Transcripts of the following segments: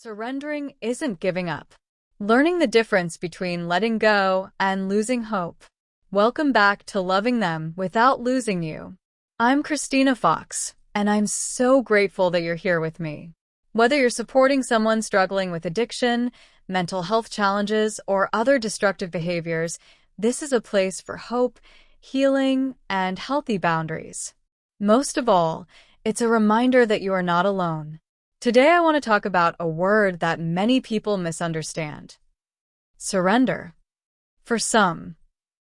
Surrendering isn't giving up. Learning the difference between letting go and losing hope. Welcome back to Loving Them Without Losing You. I'm Christina Fox, and I'm so grateful that you're here with me. Whether you're supporting someone struggling with addiction, mental health challenges, or other destructive behaviors, this is a place for hope, healing, and healthy boundaries. Most of all, it's a reminder that you are not alone. Today I want to talk about a word that many people misunderstand. Surrender. For some,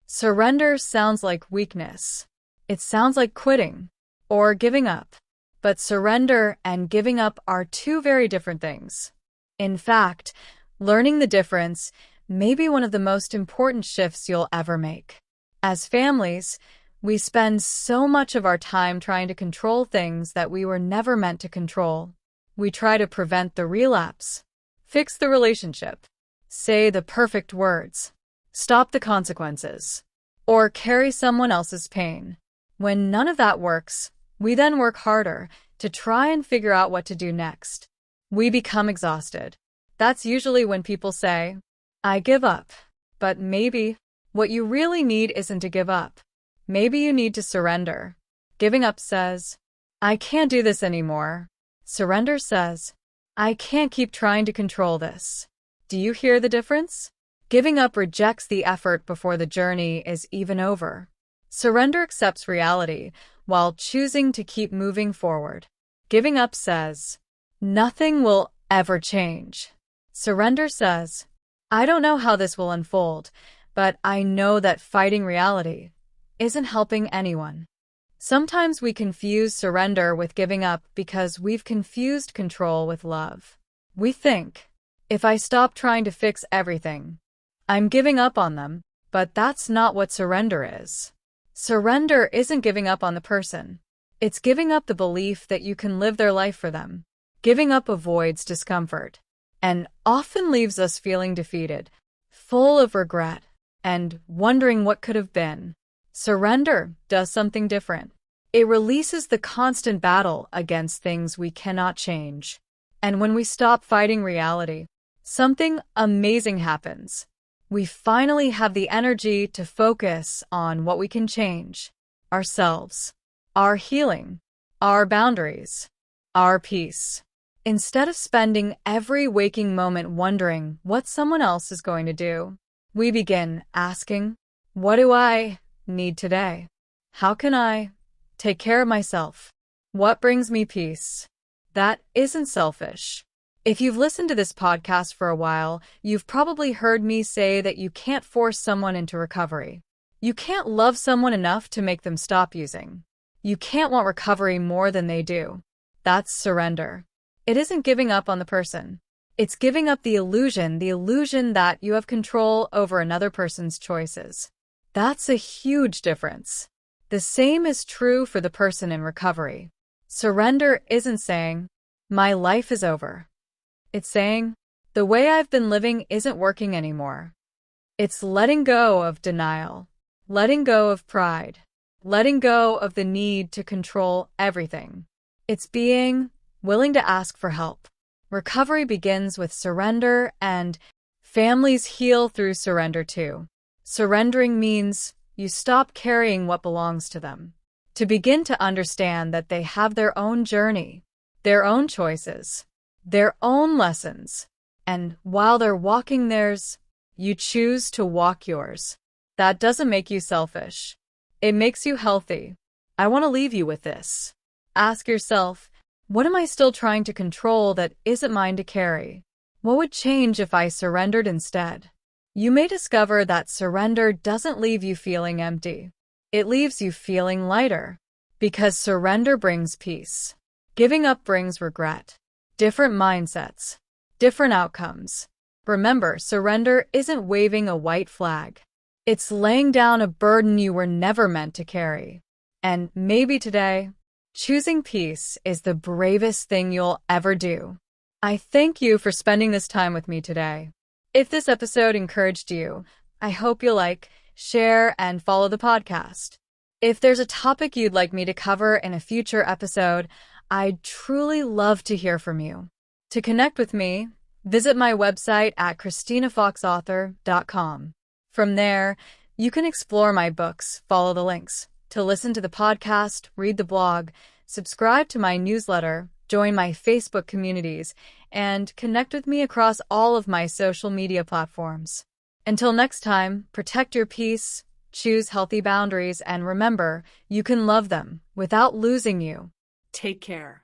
surrender sounds like weakness. It sounds like quitting or giving up. But surrender and giving up are two very different things. In fact, learning the difference may be one of the most important shifts you'll ever make. As families, we spend so much of our time trying to control things that we were never meant to control. We try to prevent the relapse, fix the relationship, say the perfect words, stop the consequences, or carry someone else's pain. When none of that works, we then work harder to try and figure out what to do next. We become exhausted. That's usually when people say, "I give up." But maybe what you really need isn't to give up. Maybe you need to surrender. Giving up says, "I can't do this anymore." Surrender says, "I can't keep trying to control this." Do you hear the difference? Giving up rejects the effort before the journey is even over. Surrender accepts reality while choosing to keep moving forward. Giving up says, "Nothing will ever change." Surrender says, "I don't know how this will unfold, but I know that fighting reality isn't helping anyone." Sometimes we confuse surrender with giving up because we've confused control with love. We think, if I stop trying to fix everything, I'm giving up on them, but that's not what surrender is. Surrender isn't giving up on the person. It's giving up the belief that you can live their life for them. Giving up avoids discomfort and often leaves us feeling defeated, full of regret, and wondering what could have been. Surrender does something different. It releases the constant battle against things we cannot change. And when we stop fighting reality, something amazing happens. We finally have the energy to focus on what we can change: ourselves, our healing, our boundaries, our peace. Instead of spending every waking moment wondering what someone else is going to do, we begin asking, "What do I need today? How can I take care of myself? What brings me peace?" That isn't selfish. If you've listened to this podcast for a while, you've probably heard me say that you can't force someone into recovery. You can't love someone enough to make them stop using. You can't want recovery more than they do. That's surrender. It isn't giving up on the person. It's giving up the illusion that you have control over another person's choices. That's a huge difference. The same is true for the person in recovery. Surrender isn't saying, "My life is over." It's saying, "The way I've been living isn't working anymore." It's letting go of denial, letting go of pride, letting go of the need to control everything. It's being willing to ask for help. Recovery begins with surrender, and families heal through surrender too. Surrendering means you stop carrying what belongs to them, to begin to understand that they have their own journey, their own choices, their own lessons, and while they're walking theirs, you choose to walk yours. That doesn't make you selfish. It makes you healthy. I want to leave you with this. Ask yourself, what am I still trying to control that isn't mine to carry? What would change if I surrendered instead? You may discover that surrender doesn't leave you feeling empty. It leaves you feeling lighter, because surrender brings peace. Giving up brings regret. Different mindsets, different outcomes. Remember, surrender isn't waving a white flag. It's laying down a burden you were never meant to carry. And maybe today, choosing peace is the bravest thing you'll ever do. I thank you for spending this time with me today. If this episode encouraged you, I hope you'll like, share, and follow the podcast. If there's a topic you'd like me to cover in a future episode, I'd truly love to hear from you. To connect with me, visit my website at ChristinaFoxAuthor.com. From there, you can explore my books, follow the links, to listen to the podcast, read the blog, subscribe to my newsletter, join my Facebook communities, and connect with me across all of my social media platforms. Until next time, protect your peace, choose healthy boundaries, and remember, you can love them without losing you. Take care.